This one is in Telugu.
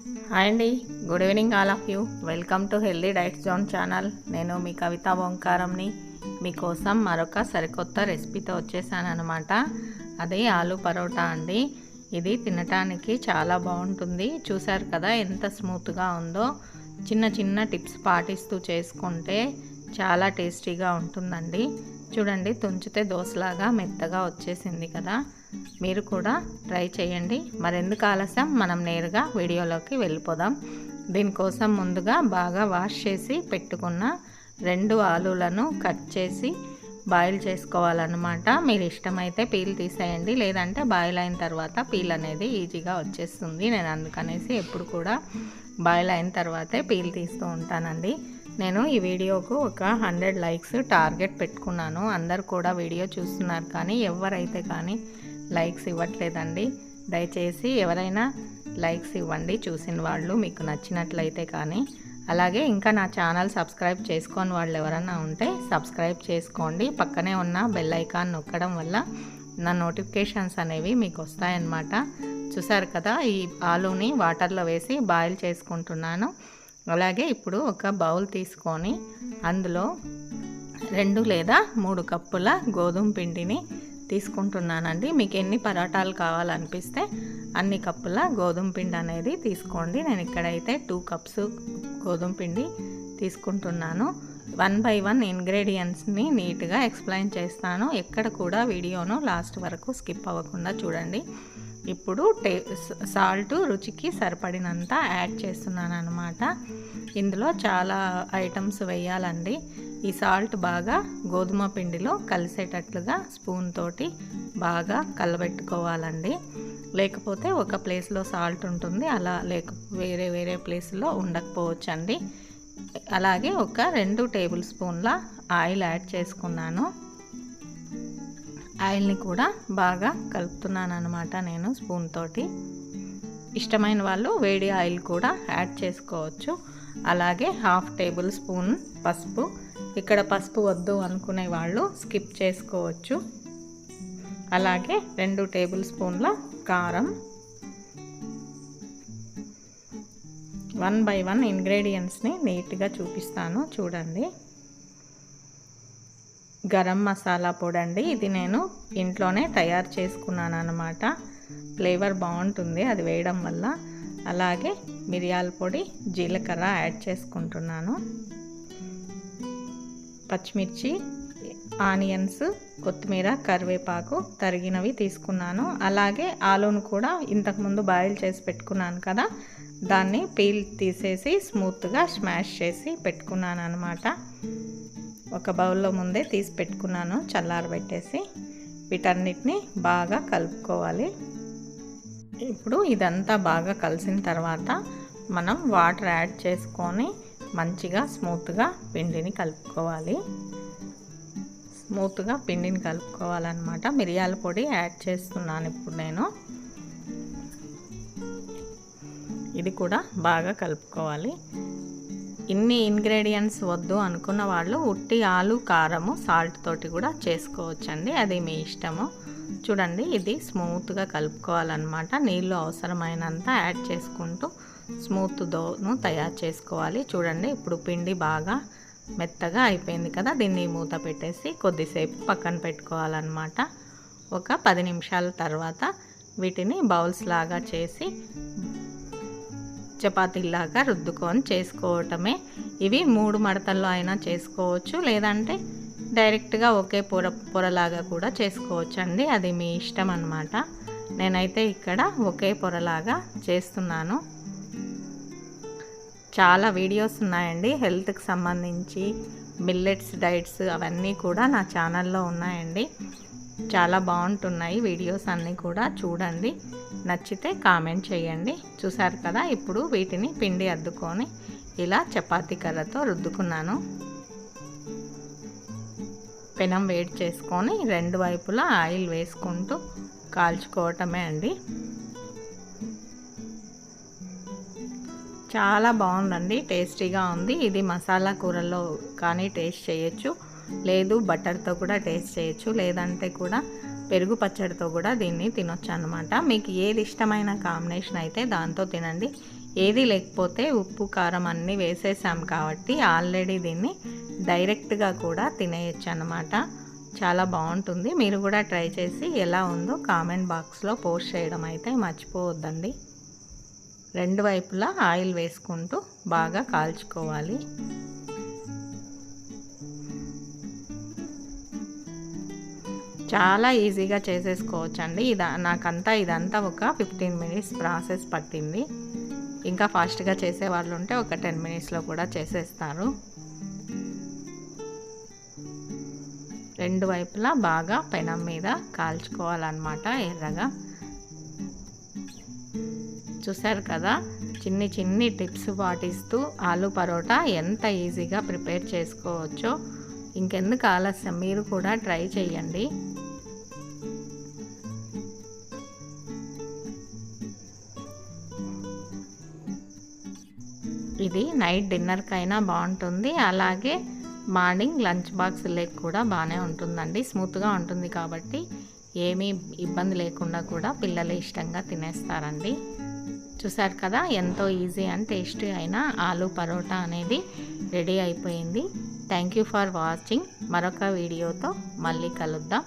హాయ్ అండి, good evening all of you. Welcome to healthy diet zone channel. నేను మీ కవిత ఓంకారంని మీకోసం మరొక సరికొత్త రెసిపీతో వచ్చేసాను అనమాట. అది ఆలు పరోటా అండి. ఇది తినటానికి చాలా బాగుంటుంది. చూసారు కదా ఎంత స్మూత్గా ఉందో. చిన్న చిన్న టిప్స్ పాటిస్తూ చేసుకుంటే చాలా టేస్టీగా ఉంటుందండి. చూడండి, తుంచితే దోసలాగా మెత్తగా వచ్చేసింది కదా. మీరు కూడా ట్రై చేయండి. మరెందుకు ఆలస్యం, మనం నేరుగా వీడియోలోకి వెళ్ళిపోదాం. దీనికోసం ముందుగా బాగా వాష్ చేసి పెట్టుకున్న 2 ఆలూలను కట్ చేసి బాయిల్ చేసుకోవాలన్నమాట. మీరు ఇష్టమైతే పీల్ తీసేయండి, లేదంటే బాయిల్ అయిన తర్వాత పీల్ అనేది ఈజీగా వచ్చేస్తుంది. నేను అందుకనేసి ఎప్పుడు కూడా బాయిల్ అయిన తర్వాతే పీల్ తీస్తూ ఉంటానండి. నేను ఈ వీడియోకు ఒక 100 లైక్స్ టార్గెట్ పెట్టుకున్నాను. అందరు కూడా వీడియో చూస్తున్నారు, కానీ ఎవరైతే కానీ లైక్స్ ఇవ్వట్లేదండి. దయచేసి ఎవరైనా లైక్స్ ఇవ్వండి చూసిన వాళ్ళు, మీకు నచ్చినట్లయితే. కానీ అలాగే ఇంకా నా ఛానల్ సబ్స్క్రైబ్ చేసుకోని వాళ్ళు ఎవరైనా ఉంటే సబ్స్క్రైబ్ చేసుకోండి. పక్కనే ఉన్న బెల్ ఐకాన్ నొక్కడం వల్ల నా నోటిఫికేషన్స్ అనేవి మీకు వస్తాయన్నమాట. చూసారు కదా, ఈ ఆలూని వాటర్లో వేసి బాయిల్ చేసుకుంటున్నాను. అలాగే ఇప్పుడు ఒక బౌల్ తీసుకొని అందులో 2 లేదా 3 కప్పుల గోధుమ పిండిని తీసుకుంటున్నానండి. మీకు ఎన్ని పరోటాలు కావాలనిపిస్తే అన్ని కప్పుల గోధుమ పిండి అనేది తీసుకోండి. నేను ఇక్కడైతే 2 కప్స్ గోధుమ పిండి తీసుకుంటున్నాను. 1 బై 1 ఇంగ్రీడియంట్స్ని నీట్గా ఎక్స్ప్లెయిన్ చేస్తాను. ఎక్కడ కూడా వీడియోను లాస్ట్ వరకు స్కిప్ అవ్వకుండా చూడండి. ఇప్పుడు సాల్ట్ రుచికి సరిపడినంత యాడ్ చేస్తున్నాను అన్నమాట. ఇందులో చాలా ఐటమ్స్ వేయాలండి. ఈ సాల్ట్ బాగా గోధుమ పిండిలో కలిసేటట్లుగా స్పూన్ తోటి బాగా కలబెట్టుకోవాలండి. లేకపోతే ఒక ప్లేస్లో సాల్ట్ ఉంటుంది, అలా వేరే ప్లేస్లో ఉండకపోవచ్చండి. అలాగే ఒక 2 టేబుల్ స్పూన్ల ఆయిల్ యాడ్ చేసుకున్నాను. ఆయిల్ని కూడా బాగా కలుపుతున్నాను అనమాట నేను స్పూన్ తోటి. ఇష్టమైన వాళ్ళు వేడి ఆయిల్ కూడా యాడ్ చేసుకోవచ్చు. అలాగే 1/2 టేబుల్ స్పూన్ పసుపు. ఇక్కడ పసుపు వద్దు అనుకునే వాళ్ళు స్కిప్ చేసుకోవచ్చు. అలాగే 2 టేబుల్ స్పూన్ల కారం. 1 బై 1 ఇంగ్రీడియంట్స్ని నీట్గా చూపిస్తాను చూడండి. గరం మసాలా పొడి అండి, ఇది నేను ఇంట్లోనే తయారు చేసుకున్నాను అన్నమాట. ఫ్లేవర్ బాగుంటుంది అది వేయడం వల్ల. అలాగే మిరియాల పొడి, జీలకర్ర యాడ్ చేసుకుంటున్నాను. పచ్చిమిర్చి, ఆనియన్స్, కొత్తిమీర, కరివేపాకు తరిగినవి తీసుకున్నాను. అలాగే ఆలూను కూడా ఇంతకుముందు బాయిల్ చేసి పెట్టుకున్నాను కదా, దాన్ని పీల్ తీసేసి స్మూత్గా స్మాష్ చేసి పెట్టుకున్నాను అన్నమాట. ఒక బౌల్లో ముందే తీసి పెట్టుకున్నాను చల్లారబెట్టేసి. వీటన్నిటిని బాగా కలుపుకోవాలి. ఇప్పుడు ఇదంతా బాగా కలిసిన తర్వాత మనం వాటర్ యాడ్ చేసుకొని మంచిగా స్మూత్గా పిండిని కలుపుకోవాలి. కలుపుకోవాలన్నమాట. మిరియాల పొడి యాడ్ చేస్తున్నాను ఇప్పుడు నేను. ఇది కూడా బాగా కలుపుకోవాలి. ఇన్ని ఇంగ్రీడియంట్స్ వద్దు అనుకున్న వాళ్ళు ఉట్టి ఆలు, కారము, సాల్ట్ తోటి కూడా చేసుకోవచ్చండి, అది మీ ఇష్టము. చూడండి, ఇది స్మూత్గా కలుపుకోవాలన్నమాట. నీళ్ళు అవసరమైనంత యాడ్ చేసుకుంటూ స్మూత్ డోను తయారు చేసుకోవాలి. చూడండి, ఇప్పుడు పిండి బాగా మెత్తగా అయిపోయింది కదా. దీన్ని మూత పెట్టేసి కొద్దిసేపు పక్కన పెట్టుకోవాలన్నమాట. ఒక 10 నిమిషాల తర్వాత వీటిని బౌల్స్ లాగా చేసి చపాతీలాగా రుద్దుకొని చేసుకోవటమే. ఇవి 3 మడతల్లో అయినా చేసుకోవచ్చు, లేదంటే డైరెక్ట్గా ఒకే పొరలాగా కూడా చేసుకోవచ్చు అండి, అది మీ ఇష్టం అన్నమాట. నేనైతే ఇక్కడ ఒకే పొరలాగా చేస్తున్నాను. చాలా వీడియోస్ ఉన్నాయండి హెల్త్కి సంబంధించి, మిల్లెట్స్ డైట్స్, అవన్నీ కూడా నా ఛానల్లో ఉన్నాయండి. చాలా బాగుంటున్నాయి వీడియోస్ అన్నీ కూడా, చూడండి. నచ్చితే కామెంట్ చేయండి. చూసారు కదా, ఇప్పుడు వీటిని పిండి అద్దుకొని ఇలా చపాతీ కర్రతో రుద్దుకున్నాను. పెనం వేడి చేసుకొని 2 వైపులా ఆయిల్ వేసుకుంటూ కాల్చుకోవటమే అండి. చాలా బాగుందండి, టేస్టీగా ఉంది. ఇది మసాలా కూరల్లో కానీ టేస్ట్ చేయొచ్చు, లేదు బటర్తో కూడా టేస్ట్ చేయొచ్చు, లేదంటే కూడా పెరుగు పచ్చడితో కూడా దీన్ని తినొచ్చు అన్నమాట. మీకు ఏది ఇష్టమైన కాంబినేషన్ అయితే దాంతో తినండి. ఏది లేకపోతే ఉప్పు కారం అన్నీ వేసేసాం కాబట్టి ఆల్రెడీ దీన్ని డైరెక్ట్గా కూడా తినేయచ్చు అన్నమాట. చాలా బాగుంటుంది. మీరు కూడా ట్రై చేసి ఎలా ఉందో కామెంట్ బాక్స్లో పోస్ట్ చేయడం అయితే మర్చిపోవద్దండి. రెండు వైపులా ఆయిల్ వేసుకుంటూ బాగా కాల్చుకోవాలి. చాలా ఈజీగా చేసేసుకోవచ్చండి. ఇదంతా ఒక 15 మినిట్స్ ప్రాసెస్ పట్టింది. ఇంకా ఫాస్ట్గా చేసే వాళ్ళు ఉంటే ఒక 10 మినిట్స్లో కూడా చేసేస్తారు. రెండు వైపులా బాగా పెనం మీద కాల్చుకోవాలన్నమాట ఎర్రగా. చూసారు కదా, చిన్ని టిప్స్ పాటిస్తూ ఆలు పరోటా ఎంత ఈజీగా ప్రిపేర్ చేసుకోవచ్చో. ఇంకెందుకు ఆలస్యం, మీరు కూడా ట్రై చేయండి. ఇది నైట్ డిన్నర్కైనా బాగుంటుంది, అలాగే మార్నింగ్ లంచ్ బాక్స్ లేక కూడా బాగానే ఉంటుందండి. స్మూత్గా ఉంటుంది కాబట్టి ఏమీ ఇబ్బంది లేకుండా కూడా పిల్లలు ఇష్టంగా తినేస్తారండి. చూసారు కదా, ఎంతో ఈజీ అండ్ టేస్టీ అయిన ఆలు పరోటా అనేది రెడీ అయిపోయింది. Thank you for watching. మరొక వీడియోతో మళ్ళీ కలుద్దాం.